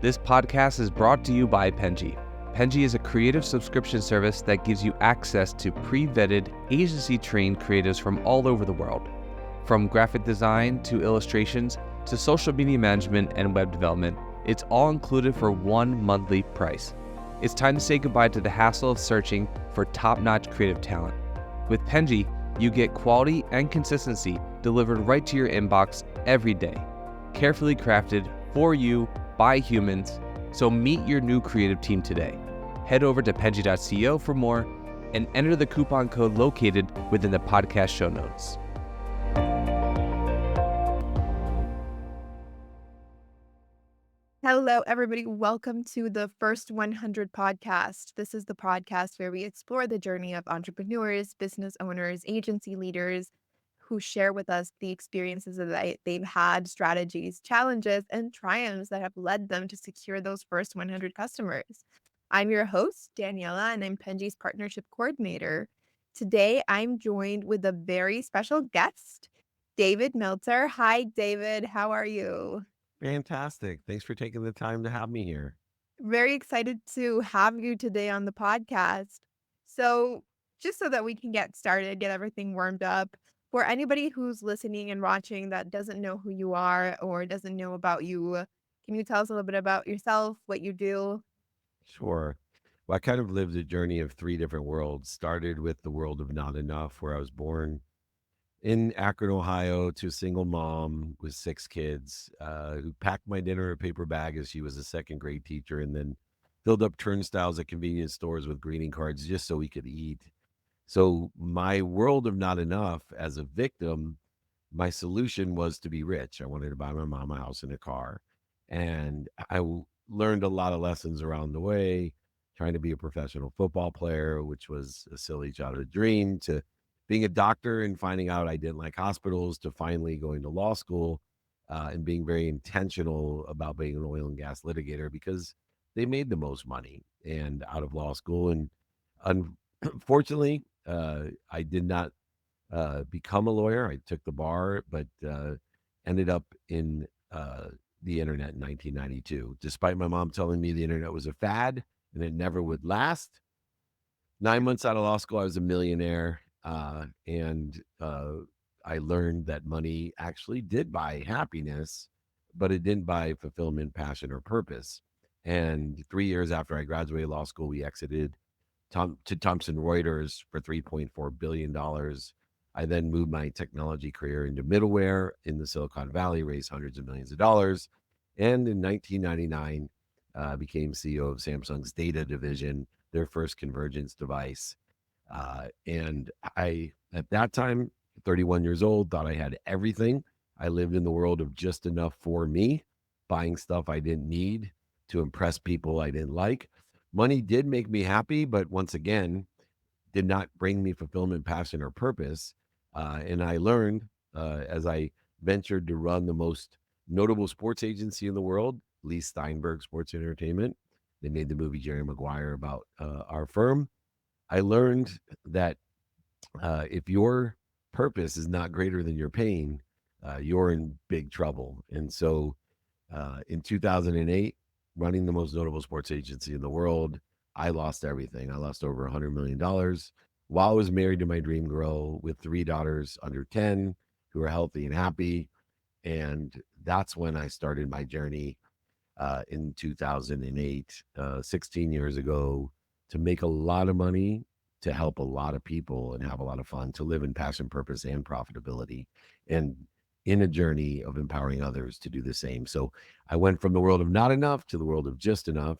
This podcast is brought to you by Penji. Penji is a creative subscription service that gives you access to pre-vetted, agency-trained creatives from all over the world. From graphic design to illustrations to social media management and web development, it's all included for one monthly price. It's time to say goodbye to the hassle of searching for top-notch creative talent. With Penji, you get quality and consistency delivered right to your inbox every day, carefully crafted for you by humans. So meet your new creative team today. Head over to penji.co for more and enter the coupon code located within the podcast show notes. Hello, everybody. Welcome to the First 100 podcast. This is the podcast where we explore the journey of entrepreneurs, business owners, agency leaders who share with us the experiences that they've had, strategies, challenges, and triumphs that have led them to secure those first 100 customers. I'm your host, Daniela, and I'm Penji's partnership coordinator. Today, I'm joined with a very special guest, David Meltzer. Hi, David. How are you? Fantastic. Thanks for taking the time to have me here. Very excited to have you today on the podcast. So, just so that we can get started, get everything warmed up, for anybody who's listening and watching that doesn't know who you are or doesn't know about you, can you tell us a little bit about yourself, what you do? Sure. Well, I kind of lived a journey of three different worlds. Started with the world of not enough, where I was born in Akron, Ohio, to a single mom with six kids who packed my dinner in a paper bag as she was a second grade teacher, and then filled up turnstiles at convenience stores with greeting cards just so we could eat. So my world of not enough as a victim, my solution was to be rich. I wanted to buy my mom a house and a car. And learned a lot of lessons around the way, trying to be a professional football player, which was a silly childhood dream, to being a doctor and finding out I didn't like hospitals, to finally going to law school and being very intentional about being an oil and gas litigator because they made the most money and out of law school. And unfortunately, I did not become a lawyer. I took the bar, but ended up in the internet in 1992. Despite my mom telling me the internet was a fad and it never would last, 9 months out of law school, I was a millionaire. And I learned that money actually did buy happiness, but it didn't buy fulfillment, passion, or purpose. And 3 years after I graduated law school, we exited to Thomson Reuters for $3.4 billion. I then moved my technology career into middleware in the Silicon Valley, raised hundreds of millions of dollars. And in 1999, became CEO of Samsung's data division, their first convergence device. And I, at that time, 31 years old, thought I had everything. I lived in the world of just enough for me, buying stuff I didn't need to impress people I didn't like. Money did make me happy, but once again, did not bring me fulfillment, passion, or purpose. And I learned as I ventured to run the most notable sports agency in the world, Lee Steinberg Sports Entertainment. They made the movie Jerry Maguire about our firm. I learned that if your purpose is not greater than your pain, you're in big trouble. And so in 2008, running the most notable sports agency in the world, I lost everything. I lost over $100 million while I was married to my dream girl with three daughters under 10 who are healthy and happy. And that's when I started my journey in 2008, 16 years ago, to make a lot of money, to help a lot of people and have a lot of fun, to live in passion, purpose, and profitability, and in a journey of empowering others to do the same. So I went from the world of not enough to the world of just enough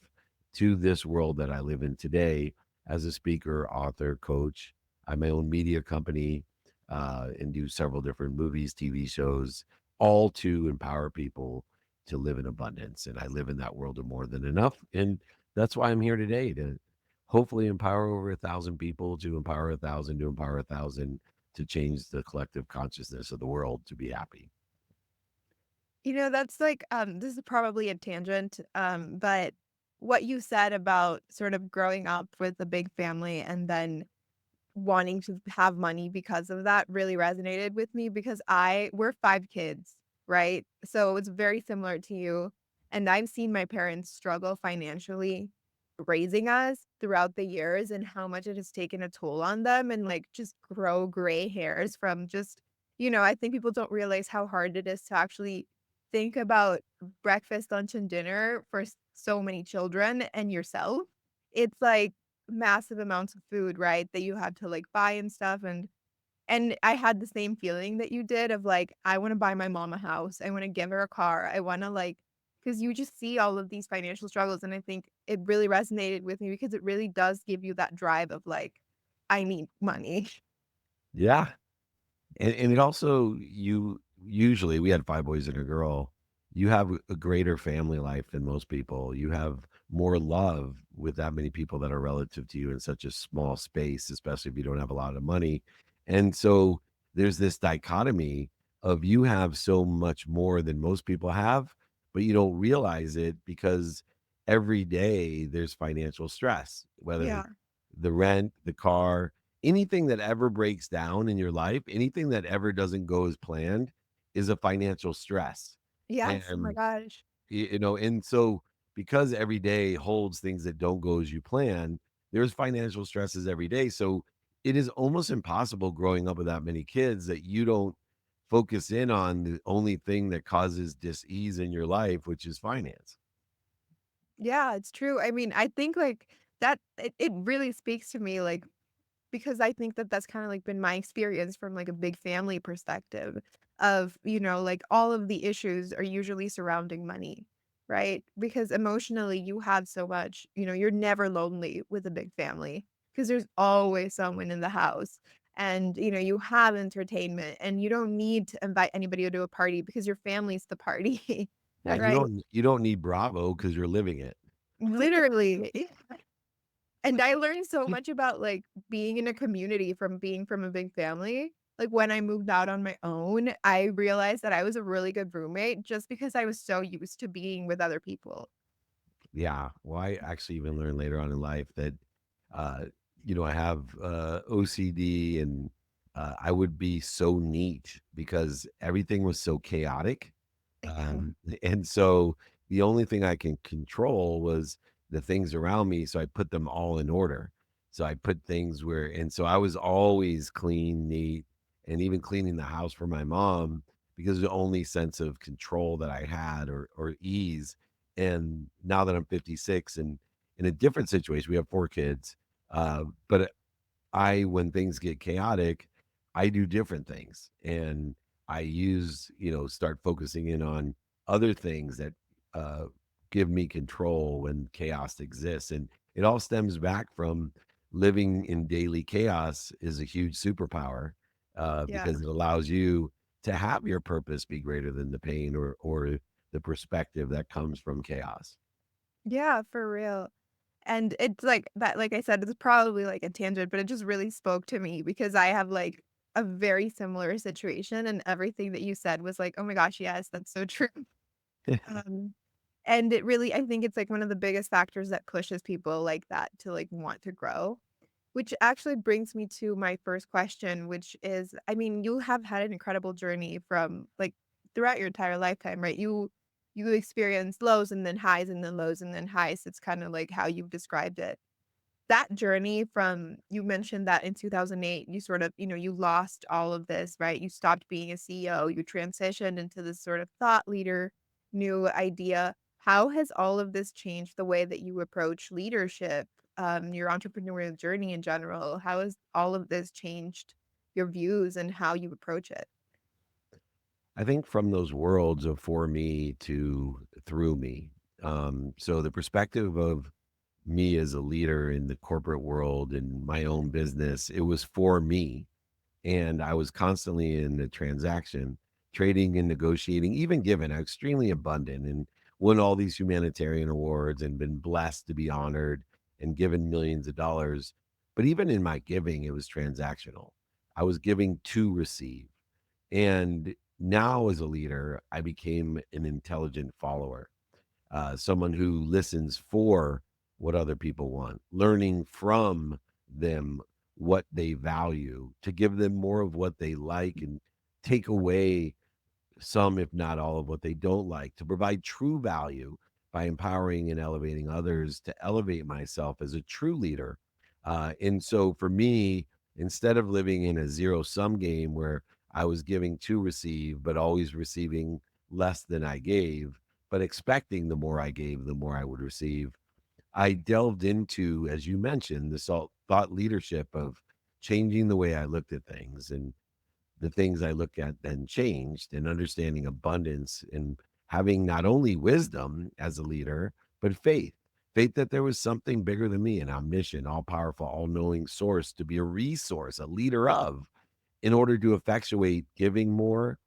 to this world that I live in today as a speaker, author, coach. I have my own media company and do several different movies, TV shows, all to empower people to live in abundance. And I live in that world of more than enough. And that's why I'm here today, to hopefully empower over 1,000 people, to empower 1,000, to empower 1,000, to change the collective consciousness of the world to be happy. That's like, this is probably a tangent, but what you said about sort of growing up with a big family and then wanting to have money because of that really resonated with me because we're 5 kids, right? So it's very similar to you. And I've seen my parents struggle financially raising us throughout the years and how much it has taken a toll on them and like just grow gray hairs from just, I think people don't realize how hard it is to actually think about breakfast, lunch, and dinner for so many children and yourself. It's like massive amounts of food, right? That you have to like buy and stuff. And I had the same feeling that you did of, like, I wanna buy my mom a house, I wanna give her a car, I wanna, like, because you just see all of these financial struggles, and I think it really resonated with me because it really does give you that drive of, like, "I need money." Yeah. And it also you usually we had 5 boys and a girl. You have a greater family life than most people. You have more love with that many people that are relative to you in such a small space, especially if you don't have a lot of money. And so there's this dichotomy of you have so much more than most people have, but you don't realize it because every day there's financial stress, whether Yeah. the rent, the car, anything that ever breaks down in your life, anything that ever doesn't go as planned is a financial stress. Yes, oh my And, gosh. and so because every day holds things that don't go as you plan, there's financial stresses every day. So it is almost impossible growing up with that many kids that you don't focus in on the only thing that causes dis-ease in your life, which is finance. Yeah, it's true, I mean, I think, like, that it really speaks to me, like, because I think that that's kinda, like, been my experience from, like, a big family perspective of, like, all of the issues are usually surrounding money, right? Because emotionally, you have so much, you're never lonely with a big family because there's always someone in the house, and, you have entertainment, and you don't need to invite anybody to a party because your family's the party, Yeah, right? you don't need Bravo because you're living it. Literally. And I learned so much about, like, being in a community from being from a big family. Like, when I moved out on my own, I realized that I was a really good roommate just because I was so used to being with other people. Yeah. Well, I actually even learned later on in life that, uh, I have OCD and I would be so neat because everything was so chaotic. Yeah. And so the only thing I can control was the things around me. So I put them all in order. So I put things where, and so I was always clean, neat, and even cleaning the house for my mom because the only sense of control that I had or ease. And now that I'm 56 and in a different situation, we have 4 kids. But when things get chaotic, I do different things and I start focusing in on other things that uh, give me control when chaos exists. And it all stems back from living in daily chaos is a huge superpower Yeah. because it allows you to have your purpose be greater than the pain or the perspective that comes from chaos. Yeah, for real. And it's like that, like I said, it's probably like a tangent, but it just really spoke to me because I have like a very similar situation and everything that you said was like, "Oh my gosh, yes, that's so true." Um, and it really I think it's like one of the biggest factors that pushes people like that to like want to grow. Which actually brings me to my first question, which is, I mean, you have had an incredible journey from like throughout your entire lifetime, right? You experienced lows and then highs and then lows and then highs. It's kind of like how you've described it. That journey from you mentioned that in 2008, you sort of, you lost all of this, right? You stopped being a CEO, you transitioned into this sort of thought leader, new idea. How has all of this changed the way that you approach leadership, your entrepreneurial journey in general? How has all of this changed your views and how you approach it? I think from those worlds of for me to through me. So the perspective of me as a leader in the corporate world and my own business, it was for me. And I was constantly in the transaction, trading and negotiating, even given extremely abundant and won all these humanitarian awards and been blessed to be honored and given millions of dollars. But even in my giving, it was transactional. I was giving to receive. And now, as a leader, I became an intelligent follower, someone who listens for what other people want, learning from them what they value to give them more of what they like and take away some, if not all, of what they don't like, to provide true value by empowering and elevating others, to elevate myself as a true leader. And so for me, instead of living in a zero sum game where I was giving to receive, but always receiving less than I gave, but expecting the more I gave, the more I would receive, I delved into, as you mentioned, the thought leadership of changing the way I looked at things. And the things I look at then changed, and understanding abundance and having not only wisdom as a leader, but faith that there was something bigger than me, an omniscient, all powerful, all knowing source to be a resource, a leader of, in order to effectuate giving more,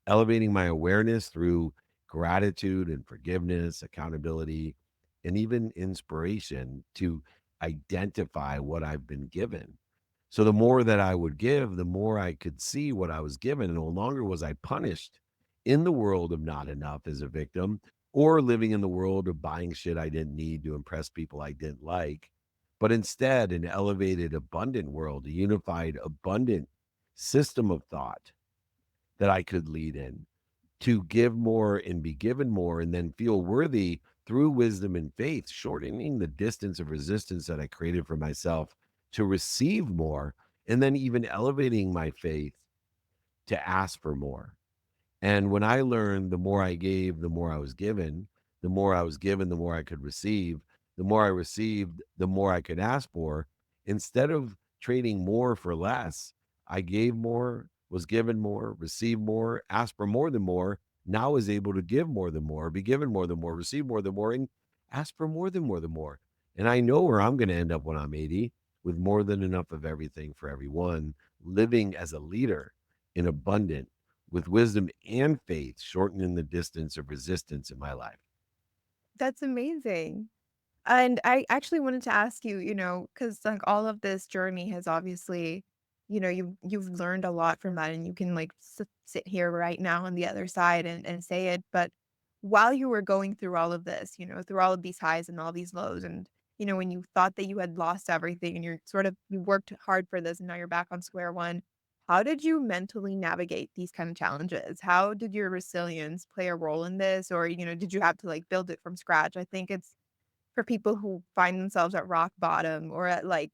elevating my awareness through gratitude and forgiveness, accountability, and even inspiration to identify what I've been given. So the more that I would give, the more I could see what I was given. And no longer was I punished in the world of not enough as a victim, or living in the world of buying shit I didn't need to impress people I didn't like, but instead an elevated, abundant world, a unified, abundant system of thought that I could lead in, to give more and be given more, and then feel worthy through wisdom and faith, shortening the distance of resistance that I created for myself to receive more, and then even elevating my faith to ask for more. And when I learned the more I gave, the more I was given, the more I was given, the more I could receive, the more I received, the more I could ask for. Instead of trading more for less, I gave more, was given more, received more, asked for more than more, now is able to give more than more, be given more than more, receive more than more, and ask for more than more than more. And I know where I'm going to end up when I'm 80, with more than enough of everything for everyone, living as a leader in abundant, with wisdom and faith, shortening the distance of resistance in my life. That's amazing. And I actually wanted to ask you, because like all of this journey has obviously, you've learned a lot from that, and you can like sit here right now on the other side and say it. But while you were going through all of this, through all of these highs and all these lows, and when you thought that you had lost everything, and you worked hard for this, and now you're back on square one. How did you mentally navigate these kind of challenges? How did your resilience play a role in this, or did you have to like build it from scratch? I think it's for people who find themselves at rock bottom, or at like,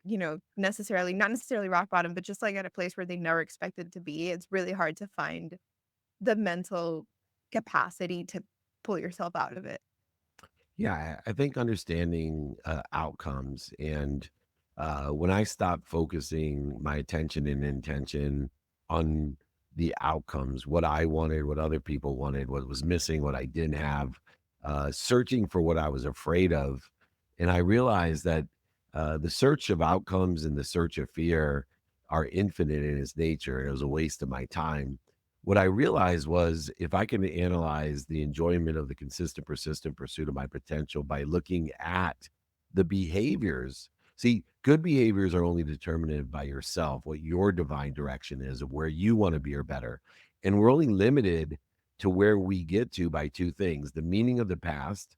necessarily not necessarily rock bottom, but just like at a place where they never expected to be, it's really hard to find the mental capacity to pull yourself out of it. Yeah, I think understanding outcomes, and when I stopped focusing my attention and intention on the outcomes, what I wanted, what other people wanted, what was missing, what I didn't have, searching for what I was afraid of. And I realized that the search of outcomes and the search of fear are infinite in its nature. And it was a waste of my time. What I realized was, if I can analyze the enjoyment of the consistent, persistent pursuit of my potential by looking at the behaviors. See, good behaviors are only determined by yourself, what your divine direction is, of where you want to be or better. And we're only limited to where we get to by two things: the meaning of the past,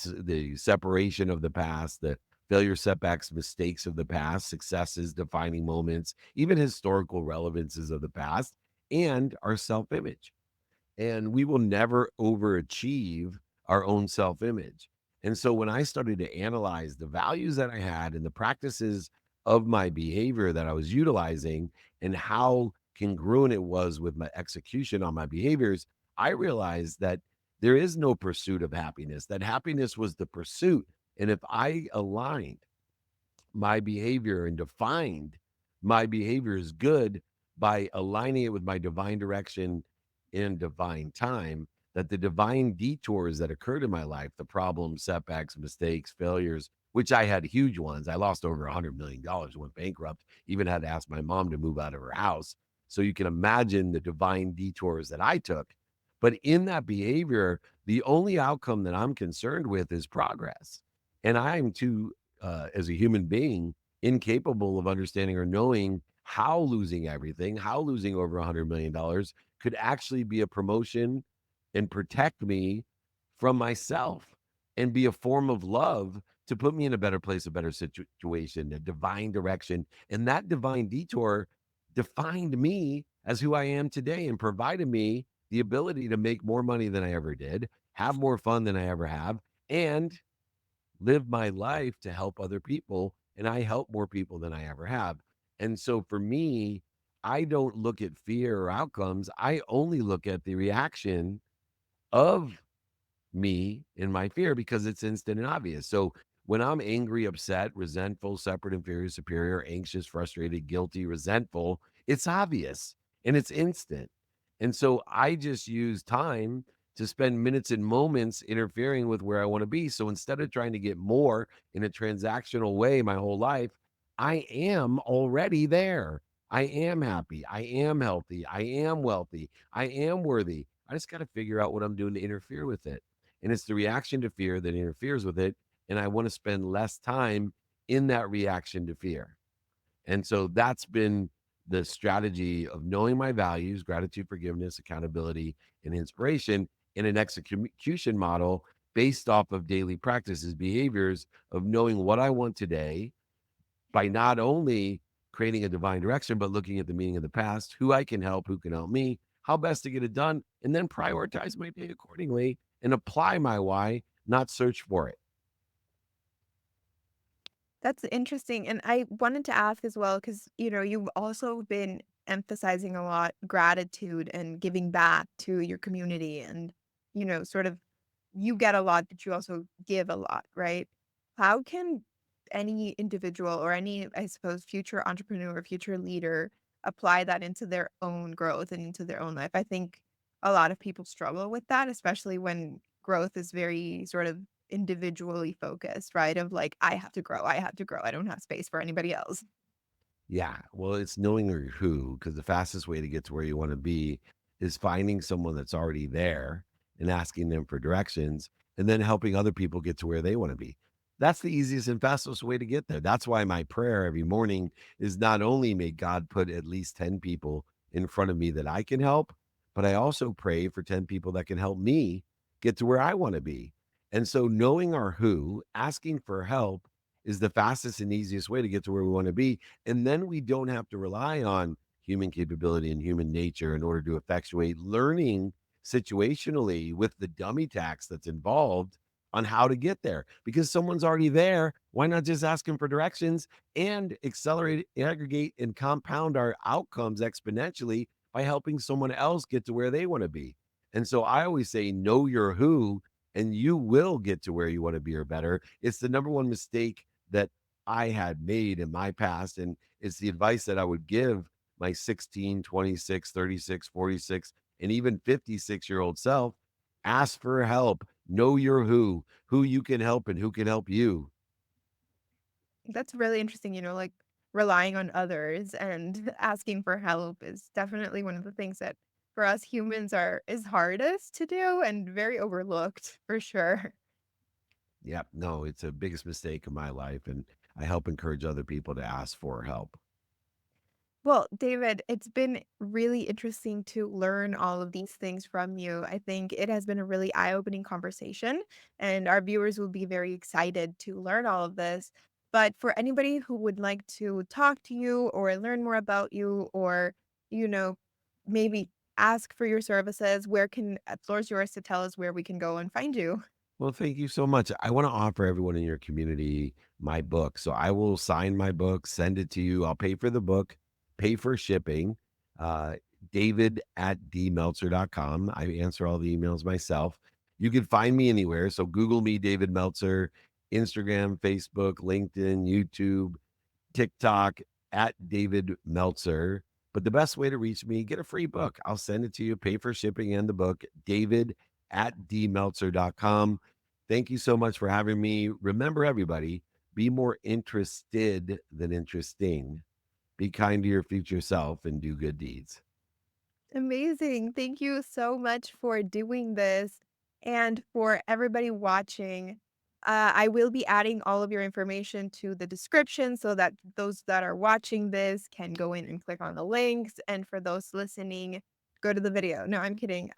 the separation of the past, the failure, setbacks, mistakes of the past, successes, defining moments, even historical relevances of the past, and our self image. And we will never overachieve our own self image. And so when I started to analyze the values that I had and the practices of my behavior that I was utilizing, and how congruent it was with my execution on my behaviors, I realized that there is no pursuit of happiness, that happiness was the pursuit. And if I aligned my behavior and defined my behavior as good by aligning it with my divine direction in divine time, that the divine detours that occurred in my life, the problems, setbacks, mistakes, failures, which I had huge ones. I lost over $100 million, went bankrupt, even had to ask my mom to move out of her house. So you can imagine the divine detours that I took. But in that behavior, the only outcome that I'm concerned with is progress. And I'm too, as a human being, incapable of understanding or knowing how losing everything, how losing over $100 million could actually be a promotion and protect me from myself, and be a form of love to put me in a better place, a better situation, a divine direction. And that divine detour defined me as who I am today, and provided me the ability to make more money than I ever did, have more fun than I ever have, and live my life to help other people. And I help more people than I ever have. And so for me, I don't look at fear or outcomes. I only look at the reaction of me in my fear because it's instant and obvious. So when I'm angry, upset, resentful, separate, inferior, superior, anxious, frustrated, guilty, resentful, it's obvious and it's instant. And so I just use time to spend minutes and moments interfering with where I want to be. So instead of trying to get more in a transactional way my whole life, I am already there. I am happy. I am healthy. I am wealthy. I am worthy. I just got to figure out what I'm doing to interfere with it. And it's the reaction to fear that interferes with it. And I want to spend less time in that reaction to fear. And so that's been the strategy of knowing my values, gratitude, forgiveness, accountability, and inspiration in an execution model based off of daily practices, behaviors of knowing what I want today by not only creating a divine direction, but looking at the meaning of the past, who I can help, who can help me, how best to get it done, and then prioritize my day accordingly and apply my why, not search for it. That's interesting. And I wanted to ask as well, because, you've also been emphasizing a lot gratitude and giving back to your community. And, sort of you get a lot, but you also give a lot, right? How can any individual or any, I suppose, future entrepreneur, future leader apply that into their own growth and into their own life? I think a lot of people struggle with that, especially when growth is very sort of individually focused, right? Of like, I have to grow, I have to grow. I don't have space for anybody else. Yeah, well, it's knowing your who, because the fastest way to get to where you want to be is finding someone that's already there and asking them for directions and then helping other people get to where they want to be. That's the easiest and fastest way to get there. That's why my prayer every morning is not only may God put at least 10 people in front of me that I can help, but I also pray for 10 people that can help me get to where I want to be. And so knowing our who, asking for help is the fastest and easiest way to get to where we want to be. And then we don't have to rely on human capability and human nature in order to effectuate learning situationally with the dummy tax that's involved on how to get there because someone's already there. Why not just ask them for directions and accelerate, aggregate, and compound our outcomes exponentially by helping someone else get to where they want to be? And so I always say, know your who, and you will get to where you want to be or better. It's the number one mistake that I had made in my past. And it's the advice that I would give my 16, 26, 36, 46, and even 56-year-old self. Ask for help. Know your who you can help and who can help you. That's really interesting, like relying on others and asking for help is definitely one of the things that for us humans are is hardest to do and very overlooked for sure. Yep. No, it's the biggest mistake of my life. And I help encourage other people to ask for help. Well, David, it's been really interesting to learn all of these things from you. I think it has been a really eye-opening conversation, and our viewers will be very excited to learn all of this. But for anybody who would like to talk to you or learn more about you or, you know, maybe ask for your services, where can floor's yours to tell us where we can go and find you. Well, thank you so much. I want to offer everyone in your community my book. So I will sign my book, send it to you. I'll pay for the book, pay for shipping. Uh, David at dmeltzer.com. I answer all the emails myself. You can find me anywhere. So Google me, David Meltzer, Instagram, Facebook, LinkedIn, YouTube, TikTok at David Meltzer. But the best way to reach me, get a free book. I'll send it to you, pay for shipping and the book, David at dmeltzer.com. Thank you so much for having me. Remember, everybody, be more interested than interesting. Be kind to your future self and do good deeds. Amazing. Thank you so much for doing this. And for everybody watching, I will be adding all of your information to the description so that those that are watching this can go in and click on the links. And for those listening, go to the video. No, I'm kidding.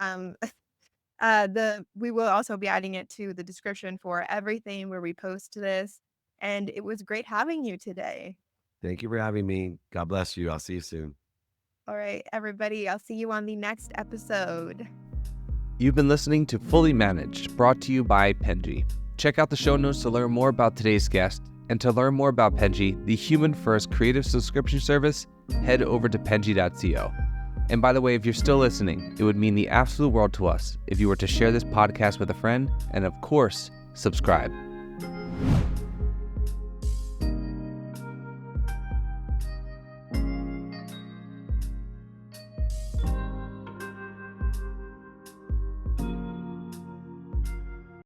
The we will also be adding it to the description for everything where we post this. And it was great having you today. Thank you for having me. God bless you. I'll see you soon. All right, everybody. I'll see you on the next episode. You've been listening to Fully Managed, brought to you by Penji. Check out the show notes to learn more about today's guest, and to learn more about Penji, the human-first creative subscription service, head over to penji.co. And by the way, if you're still listening, it would mean the absolute world to us if you were to share this podcast with a friend and, of course, subscribe.